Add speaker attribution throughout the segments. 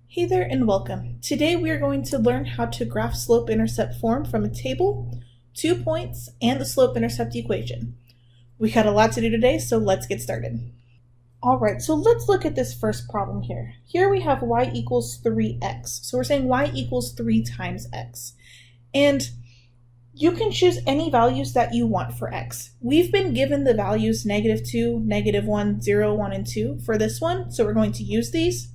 Speaker 1: Hey there and welcome. Today we are going to learn how to graph slope-intercept form from a table, 2 points, and the slope-intercept equation. We got a lot to do today, so let's get started. Alright, so let's look at this first problem here. Here we have y equals 3x. So we're saying y equals 3 times x. And you can choose any values that you want for x. We've been given the values -2, -1, 0, 1, and 2 for this one, so we're going to use these.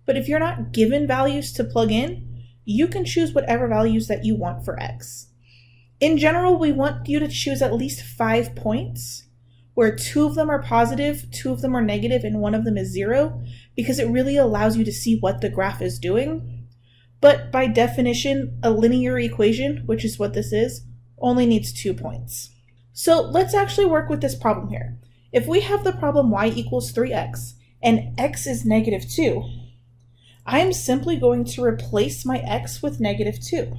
Speaker 1: But if you're not given values to plug in, you can choose whatever values that you want for x. In general, we want you to choose at least 5 points, where 2 of them are positive, 2 of them are negative, and 1 of them is 0, because it really allows you to see what the graph is doing. But by definition, a linear equation, which is what this is, only needs 2 points. So let's actually work with this problem here. If we have the problem y equals 3x, and x is -2, I am simply going to replace my x with -2.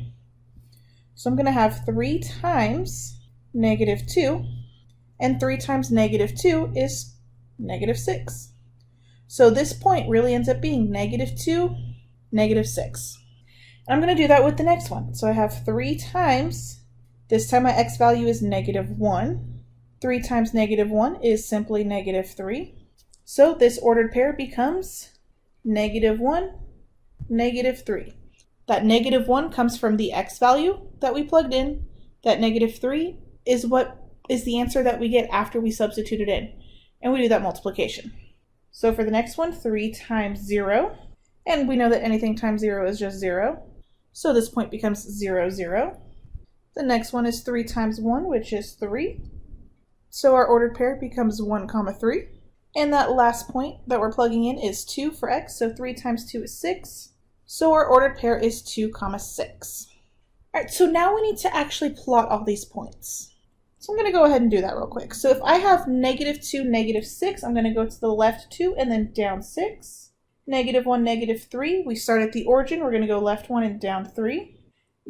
Speaker 1: So I'm going to have 3 times -2, and 3 times -2 is -6. So this point really ends up being -2, -6. And I'm going to do that with the next one. So I have 3 times, this time my x value is -1. 3 times -1 is simply -3. So this ordered pair becomes -1, -3. That -1 comes from the x value that we plugged in. That -3 is what is the answer that we get after we substitute it in. And we do that multiplication. So for the next one, 3 times 0. And we know that anything times 0 is just 0. So this point becomes 0, 0. The next one is 3 times 1, which is 3. So our ordered pair becomes 1, 3. And that last point that we're plugging in is 2 for x, so 3 times 2 is 6. So our ordered pair is 2, 6. All right, so now we need to actually plot all these points. So I'm going to go ahead and do that real quick. So if I have -2, -6, I'm going to go to the left 2 and then down 6. -1, -3, we start at the origin. We're going to go left 1 and down 3.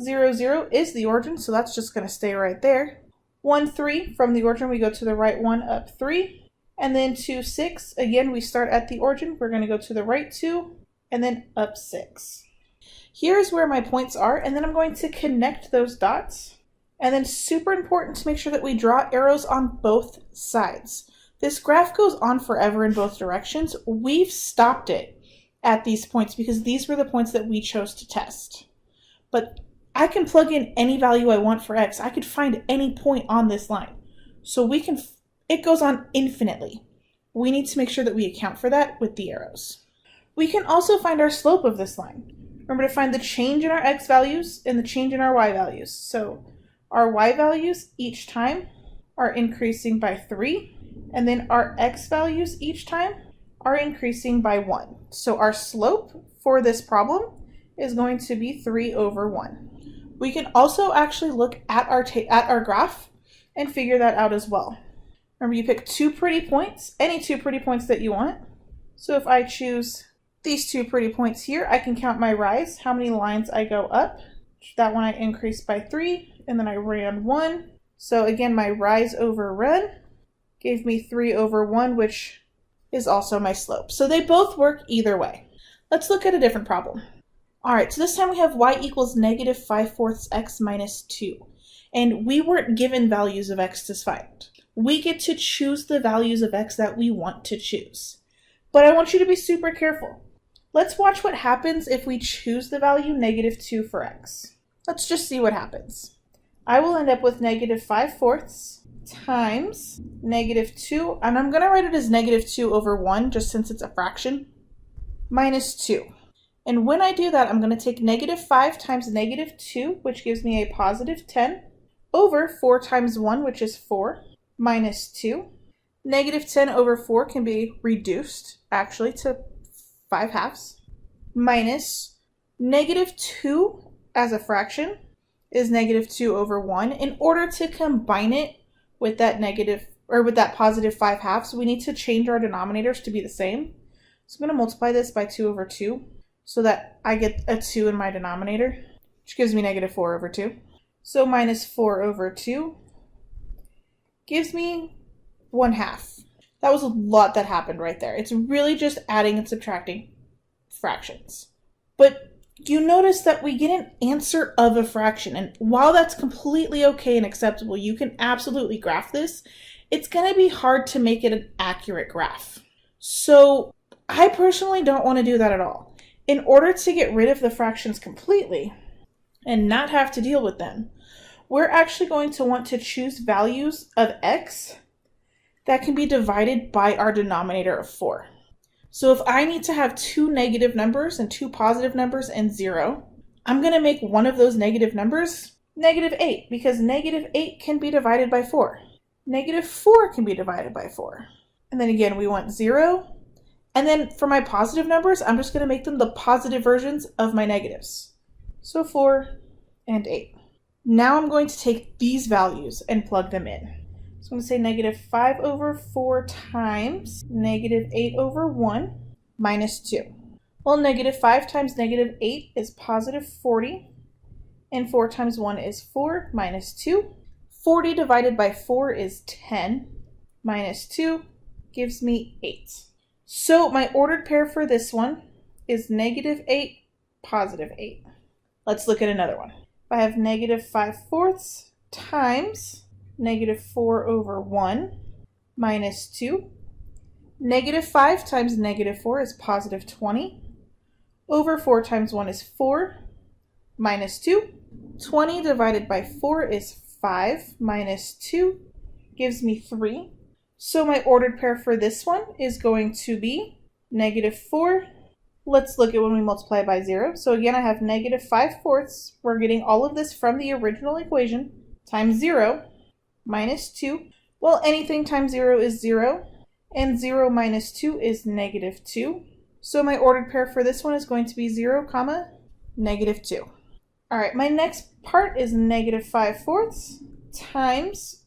Speaker 1: 0, 0 is the origin, so that's just going to stay right there. 1, 3, from the origin we go to the right 1, up 3. And then 2, 6, again, we start at the origin. We're going to go to the right 2, and then up 6. Here's where my points are, and then I'm going to connect those dots. And then super important to make sure that we draw arrows on both sides. This graph goes on forever in both directions. We've stopped it at these points because these were the points that we chose to test. But I can plug in any value I want for x. I could find any point on this line. So it goes on infinitely. We need to make sure that we account for that with the arrows. We can also find our slope of this line. Remember to find the change in our x values and the change in our y values. So our y values each time are increasing by 3, and then our x values each time are increasing by 1. So our slope for this problem is going to be 3/1. We can also actually look at our graph and figure that out as well. Remember, you pick 2 pretty points, any 2 pretty points that you want. So if I choose these 2 pretty points here, I can count my rise, how many lines I go up. That one I increased by 3, and then I ran 1. So again, my rise over run gave me 3/1, which is also my slope. So they both work either way. Let's look at a different problem. All right, so this time we have y equals -5/4 x minus 2. And we weren't given values of x to find. We get to choose the values of x that we want to choose. But I want you to be super careful. Let's watch what happens if we choose the value -2 for x. Let's just see what happens. I will end up with -5/4 times -2, and I'm going to write it as -2/1 just since it's a fraction, minus 2. And when I do that, I'm going to take -5 times -2, which gives me a +10, over 4 times 1, which is 4, minus 2. -10/4 can be reduced, actually, to 5/2, minus -2 as a fraction is -2/1. In order to combine it with that +5/2, we need to change our denominators to be the same. So I'm going to multiply this by 2/2 so that I get a 2 in my denominator, which gives me -4/2. So minus 4/2 gives me 1/2. That was a lot that happened right there. It's really just adding and subtracting fractions. But you notice that we get an answer of a fraction. And while that's completely okay and acceptable, you can absolutely graph this, it's going to be hard to make it an accurate graph. So I personally don't want to do that at all. In order to get rid of the fractions completely and not have to deal with them, we're actually going to want to choose values of x that can be divided by our denominator of 4. So if I need to have 2 negative numbers and 2 positive numbers and 0, I'm going to make one of those negative numbers -8, because -8 can be divided by 4. -4 can be divided by 4. And then again, we want 0. And then for my positive numbers, I'm just going to make them the positive versions of my negatives. So 4 and 8. Now I'm going to take these values and plug them in. So I'm going to say -5/4 times -8/1 minus 2. Well, -5 times -8 is +40, and 4 times 1 is 4 minus 2. 40 divided by 4 is 10, minus 2 gives me 8. So my ordered pair for this one is -8, +8. Let's look at another one. If I have -5/4 times -4/1 minus 2. -5 times -4 is +20. Over 4 times 1 is 4 minus 2. 20 divided by 4 is 5 minus 2 gives me 3. So my ordered pair for this one is going to be -4. Let's look at when we multiply by 0. So again, I have -5/4. We're getting all of this from the original equation times 0 minus 2. Well, anything times 0 is 0, and 0 minus 2 is -2. So my ordered pair for this one is going to be 0, -2. All right, my next part is -5/4 times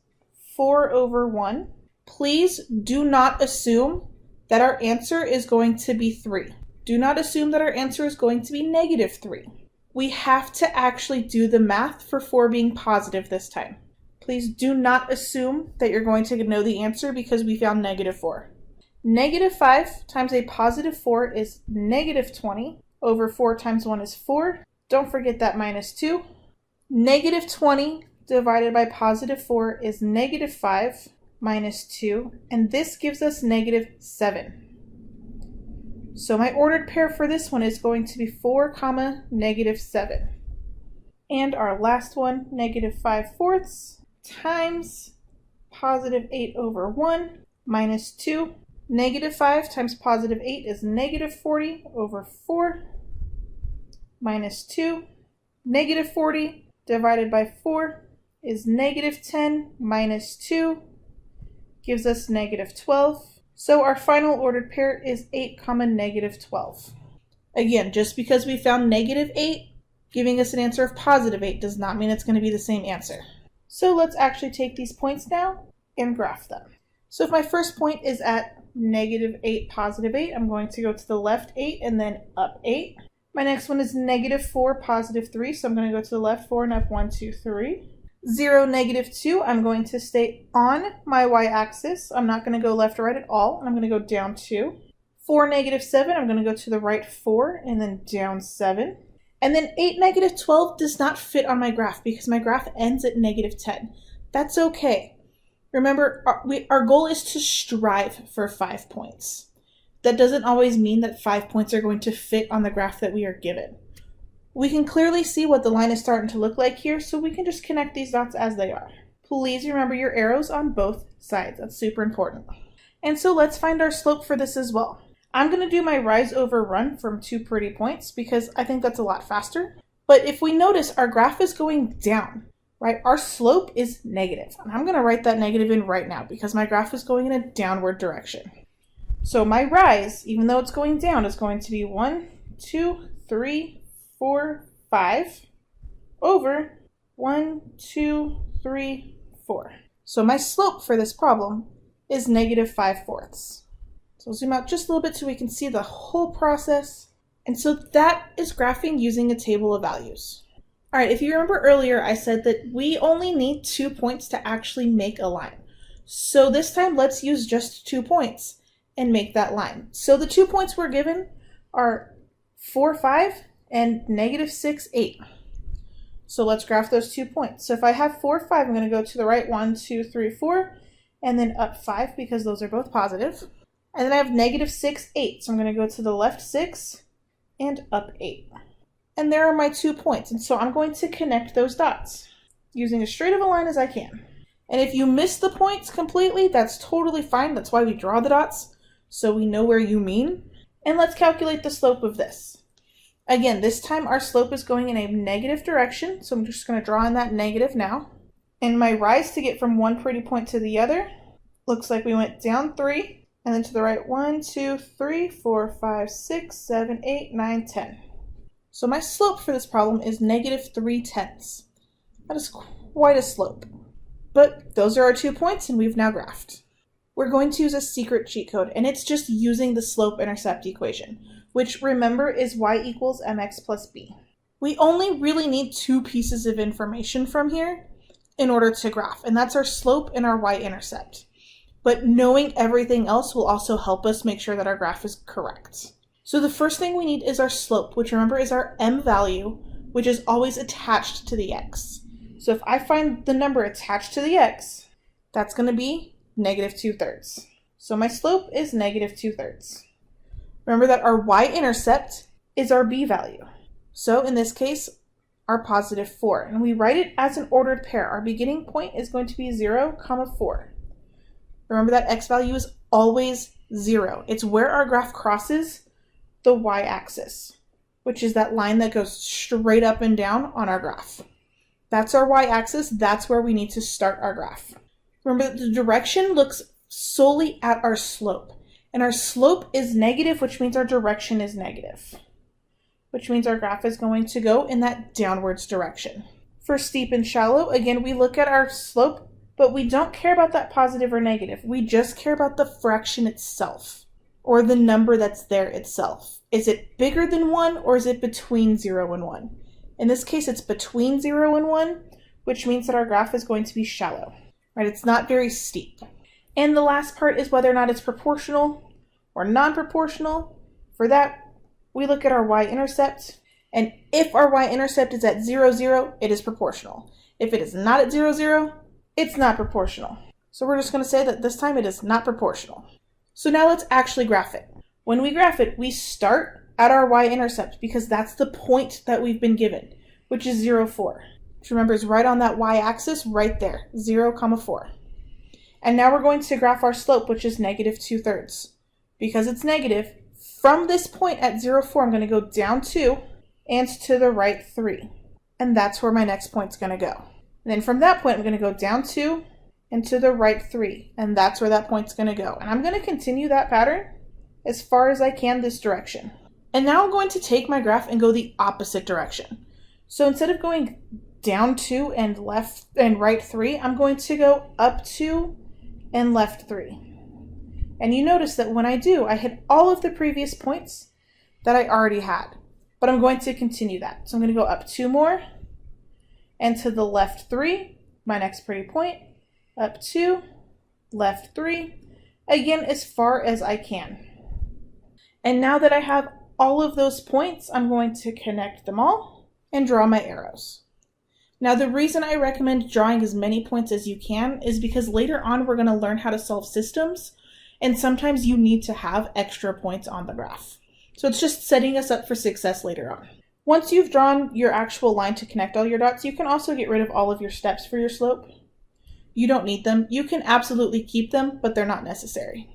Speaker 1: 4/1. Please do not assume that our answer is going to be 3. Do not assume that our answer is going to be -3. We have to actually do the math for 4 being positive this time. Please do not assume that you're going to know the answer because we found -4. -5 times a +4 is -20. Over 4 times 1 is 4. Don't forget that minus 2. -20 divided by +4 is -5 minus 2. And this gives us -7. So my ordered pair for this one is going to be 4, -7. And our last one, -5/4 times +8/1 minus 2. -5 times +8 is -40 over 4 minus 2. -40 divided by 4 is -10 minus 2 gives us -12. So our final ordered pair is 8, -12. Again, just because we found -8 giving us an answer of +8 does not mean it's going to be the same answer. So let's actually take these points now and graph them. So if my first point is at -8, +8, I'm going to go to the left 8 and then up 8. My next one is -4, +3, so I'm going to go to the left 4 and up 1, 2, 3. 0, -2, I'm going to stay on my y-axis. I'm not going to go left or right at all. I'm going to go down 2. 4, -7, I'm going to go to the right 4 and then down 7. And then 8, -12 does not fit on my graph because my graph ends at -10. That's okay. Remember, our goal is to strive for 5 points. That doesn't always mean that 5 points are going to fit on the graph that we are given. We can clearly see what the line is starting to look like here, so we can just connect these dots as they are. Please remember your arrows on both sides. That's super important. And so let's find our slope for this as well. I'm going to do my rise over run from 2 pretty points because I think that's a lot faster. But if we notice, our graph is going down, right? Our slope is negative. And I'm going to write that negative in right now because my graph is going in a downward direction. So my rise, even though it's going down, is going to be 1, 2, 3, 4, 5 over 1, 2, 3, 4. So my slope for this problem is -5/4. So we'll zoom out just a little bit so we can see the whole process. And so that is graphing using a table of values. All right, if you remember earlier, I said that we only need 2 points to actually make a line. So this time, let's use just 2 points and make that line. So the 2 points we're given are 4, 5, and negative 6, 8. So let's graph those 2 points. So if I have 4, 5, I'm going to go to the right 1, 2, 3, 4, and then up 5 because those are both positive. And then I have negative 6, 8. So I'm going to go to the left 6 and up 8. And there are my 2 points. And so I'm going to connect those dots using as straight of a line as I can. And if you miss the points completely, that's totally fine. That's why we draw the dots, so we know where you mean. And let's calculate the slope of this. Again, this time our slope is going in a negative direction, so I'm just going to draw in that negative now. And my rise to get from one pretty point to the other looks like we went down 3, and then to the right 1, 2, 3, 4, 5, 6, 7, 8, 9, 10. So my slope for this problem is negative 3/10. That is quite a slope. But those are our 2 points, and we've now graphed. We're going to use a secret cheat code, and it's just using the slope-intercept equation, which, remember, is y equals mx plus b. We only really need 2 pieces of information from here in order to graph, and that's our slope and our y-intercept. But knowing everything else will also help us make sure that our graph is correct. So the first thing we need is our slope, which, remember, is our m value, which is always attached to the x. So if I find the number attached to the x, that's going to be negative 2/3. So my slope is negative 2/3. Remember that our y-intercept is our b value. So in this case, our positive 4. And we write it as an ordered pair. Our beginning point is going to be 0, 4. Remember that x value is always 0. It's where our graph crosses the y-axis, which is that line that goes straight up and down on our graph. That's our y-axis. That's where we need to start our graph. Remember that the direction looks solely at our slope. And our slope is negative, which means our direction is negative. Which means our graph is going to go in that downwards direction. For steep and shallow, again, we look at our slope, but we don't care about that positive or negative. We just care about the fraction itself, or the number that's there itself. Is it bigger than 1, or is it between 0 and 1? In this case, it's between 0 and 1, which means that our graph is going to be shallow, right? It's not very steep. And the last part is whether or not it's proportional or non-proportional. For that, we look at our y-intercept, and if our y-intercept is at 0, 0, it is proportional. If it is not at 0, 0, it's not proportional. So we're just going to say that this time it is not proportional. So now let's actually graph it. When we graph it, we start at our y-intercept because that's the point that we've been given, which is 0, 4. Which remember is right on that y-axis right there, 0, 4. And now we're going to graph our slope, which is negative 2/3. Because it's negative, from this point at 0, 4, I'm going to go down 2 and to the right 3. And that's where my next point's going to go. And then from that point, I'm going to go down 2 and to the right 3. And that's where that point's going to go. And I'm going to continue that pattern as far as I can this direction. And now I'm going to take my graph and go the opposite direction. So instead of going down 2 and left and right 3, I'm going to go up 2 and left 3. And you notice that when I do, I hit all of the previous points that I already had. But I'm going to continue that. So I'm going to go up 2 more and to the left 3, my next pretty point, up 2, left 3, again as far as I can. And now that I have all of those points, I'm going to connect them all and draw my arrows. Now the reason I recommend drawing as many points as you can is because later on we're going to learn how to solve systems, and sometimes you need to have extra points on the graph. So it's just setting us up for success later on. Once you've drawn your actual line to connect all your dots, you can also get rid of all of your steps for your slope. You don't need them. You can absolutely keep them, but they're not necessary.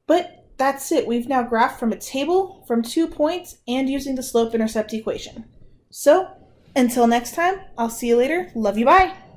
Speaker 1: But that's it. We've now graphed from a table, from 2 points, and using the slope-intercept equation. So, until next time, I'll see you later. Love you, bye!